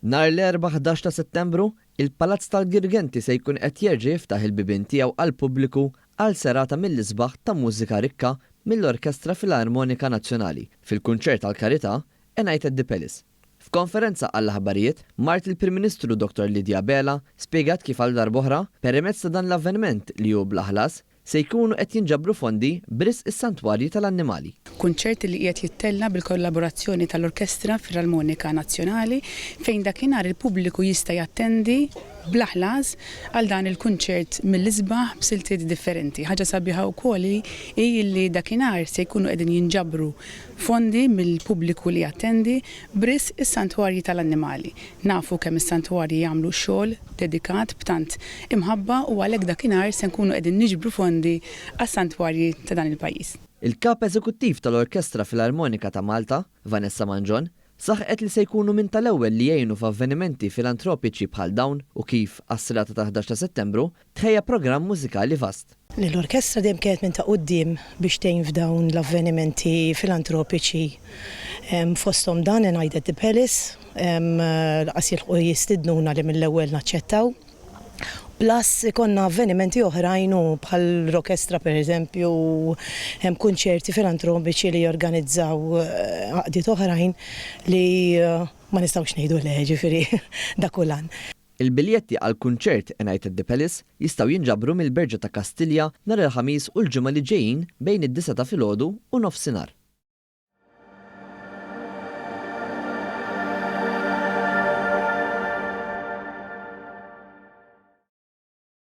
Nhar l-4 11 ta' Settembru, il-Palazz tal-Girgenti se jkun qed jerġa' jiftaħ il-bibien tiegħu għall-pubbliku għal serata mill-isbaħ ta' mużika rikka mill-Orkestra Filarmonika Nazzjonali fil-kunċert għall-Karità United the Palace. F'konferenza għall-aħbarijiet, mart il-Prim Ministru Dr. Lidja Bela spjegat kif għal darb'oħra permezz ta' dan l-avveniment li hu bl-aħlas se jkunu qed jinġabru fondi b'risq is-santwarji tal-annimali. Kunċert li qiegħed jittella bil-kollaborazzjoni tal-Orkestra Filarmonika Nazzjonali fejn dakinhar il-pubbliku jista' jattendi bl-aħlas għal dan il-kunċert mill-isbaħ b'siltiet differenti. Ħaġa sabiħa wkoll hi li dakinhar se jkunu qegħdin jinġabru fondi mill-pubbliku li jattendi b'risq is-santwarji tal-annimali. Nafu kemm is-santwarji jagħmlu xogħol dedikat b'tant imħabba u għalhekk dakinhar se nkunu qegħdin niġbru fondi għas-santwarji ta' dan il-pajjiż. Il-kap eżekuttiv tal-Orkestra Filarmonika ta' Malta, Vanessa Manġon, saħqet li se jkunu minn tal-ewwel li jgħinu f'avvenimenti filantropiċi bħal dawn u kif għas-serata ta' 11 ta' Settembru tħejja programm mużikali vast. L-orkestra dejjem kienet minn ta' quddiem biex tgħin f'dawn l-avvenimenti filantropiċi. Fosthom dan United the Palace, laqas jilħqu jistidnuna li mill-ewwel naċċettaw. Plus ikonna avvenimenti oħrajn bħal l-orkestra pereżempju hemm kunċerti filantropiċi li jorganizzaw għaqdiet oħrajn li ma nistgħux ngħidu le ġifieri dak ulan. Il-biljetti għal kunċert United the Palace jistgħu jinġabru mill-Berġa ta' Kastilja nhar il-ħamis u l-ġimgħa li ġejjin bejn id-9 ta' filgħodu u nofsinhar.